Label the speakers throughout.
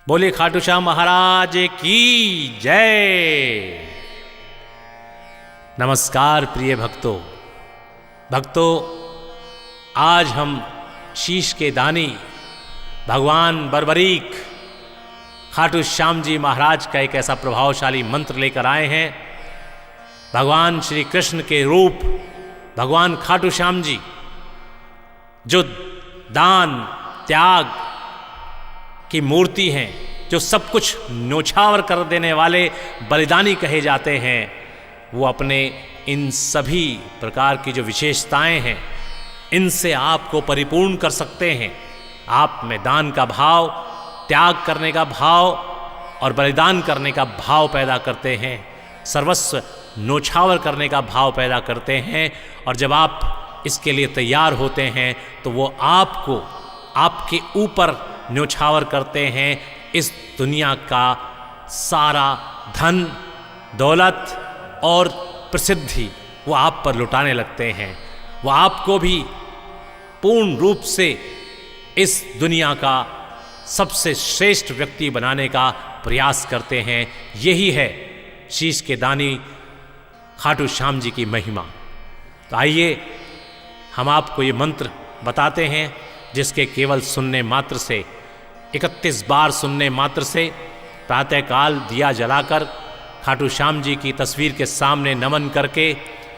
Speaker 1: बोले खाटू श्याम महाराज की जय। नमस्कार प्रिय भक्तों, आज हम शीश के दानी भगवान बर्बरीक खाटू श्याम जी महाराज का एक ऐसा प्रभावशाली मंत्र लेकर आए हैं। भगवान श्री कृष्ण के रूप भगवान खाटू श्याम जी जो दान त्याग की मूर्ति हैं, जो सब कुछ न्योछावर कर देने वाले बलिदानी कहे जाते हैं, वो अपने इन सभी प्रकार की जो विशेषताएं हैं इनसे आपको परिपूर्ण कर सकते हैं। आप में दान का भाव, त्याग करने का भाव और बलिदान करने का भाव पैदा करते हैं, सर्वस्व न्योछावर करने का भाव पैदा करते हैं। और जब आप इसके लिए तैयार होते हैं तो वो आपको आपके ऊपर न्योछावर करते हैं। इस दुनिया का सारा धन दौलत और प्रसिद्धि वो आप पर लुटाने लगते हैं। वो आपको भी पूर्ण रूप से इस दुनिया का सबसे श्रेष्ठ व्यक्ति बनाने का प्रयास करते हैं। यही है शीश के दानी खाटू श्याम जी की महिमा। तो आइए हम आपको ये मंत्र बताते हैं जिसके केवल सुनने मात्र से 31 बार सुनने मात्र से प्रातःकाल दिया जलाकर खाटू श्याम जी की तस्वीर के सामने नमन करके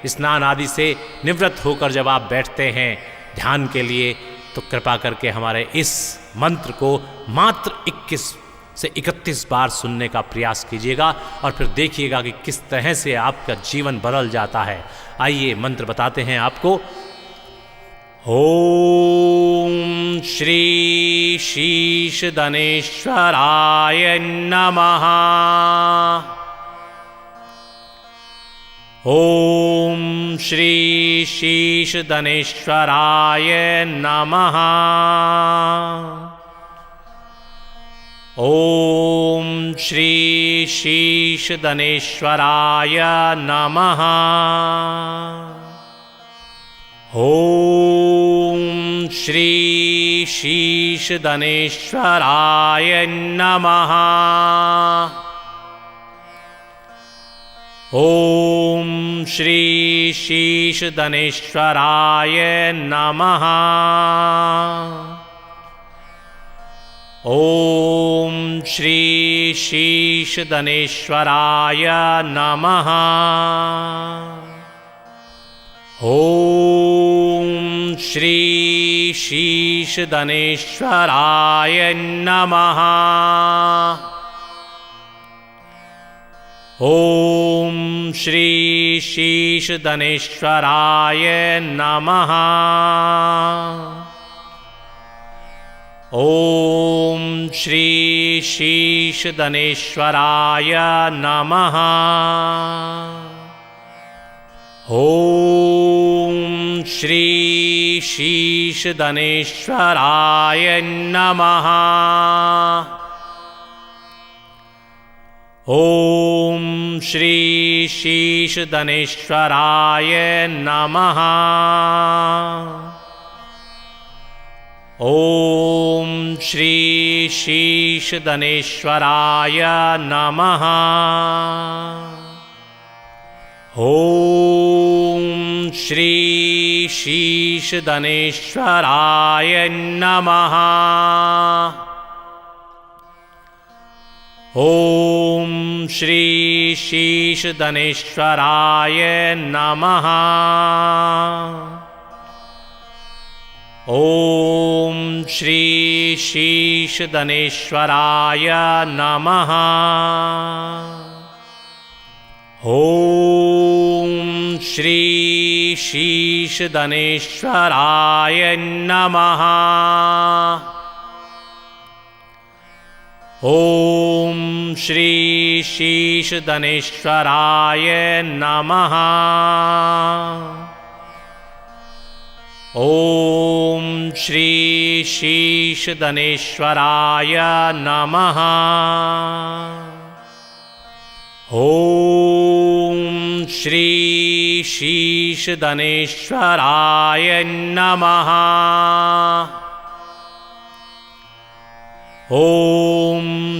Speaker 1: स्नान आदि से निवृत्त होकर जब आप बैठते हैं ध्यान के लिए, तो कृपा करके हमारे इस मंत्र को मात्र 21 से 31 बार सुनने का प्रयास कीजिएगा और फिर देखिएगा कि किस तरह से आपका जीवन बदल जाता है। आइए मंत्र बताते हैं आपको। ओम श्री शीश दनेश्वराय नमः। ओम श्री शीश दनेश्वराय नमः। ओम श्री शीश दनेश्वराय नमः। ओम श्री शीश दनेश्वराय नमः। ओम श्री शीश दनेश्वराय नमः। ओम श्री शीश दनेश्वराय नमः। ओम श्री शीश दनेश्वराय नमः। ओम श्री शीश दनेश्वराय नमः। ओम श्री शीश दनेश्वराय नमः। ओम श्री शीश दनेश्वराय नमः। ओम श्री शीश दनेश्वराय नमः। ओम श्री शीश दनेश्वराय नमः। ओम श्री शीश दनेश्वराय नमः। ओम श्री शीश दनेश्वराय नमः। ओम श्री शीश दनेश्वराय नमः। ओम श्री शीश दनेश्वराय नमः। ओम श्री शीश दनेश्वराय नमः। ओम श्री शीश दनेश्वराय नमः। ओम श्री शीश दनेश्वराय नमः। ओम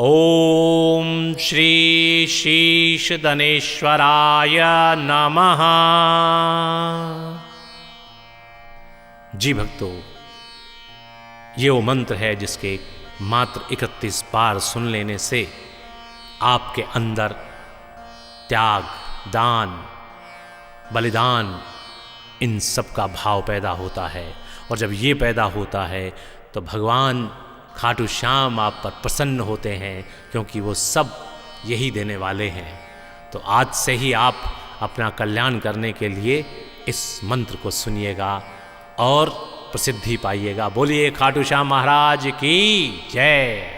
Speaker 1: ओम श्री शीशधनेश्वराय नमः। जी भक्तों, ये वो मंत्र है जिसके मात्र 31 बार सुन लेने से आपके अंदर त्याग, दान, बलिदान, इन सब का भाव पैदा होता है। और जब ये पैदा होता है तो भगवान खाटू श्याम आप पर प्रसन्न होते हैं, क्योंकि वो सब यही देने वाले हैं। तो आज से ही आप अपना कल्याण करने के लिए इस मंत्र को सुनिएगा और प्रसिद्धि पाइएगा। बोलिए खाटू श्याम महाराज की जय।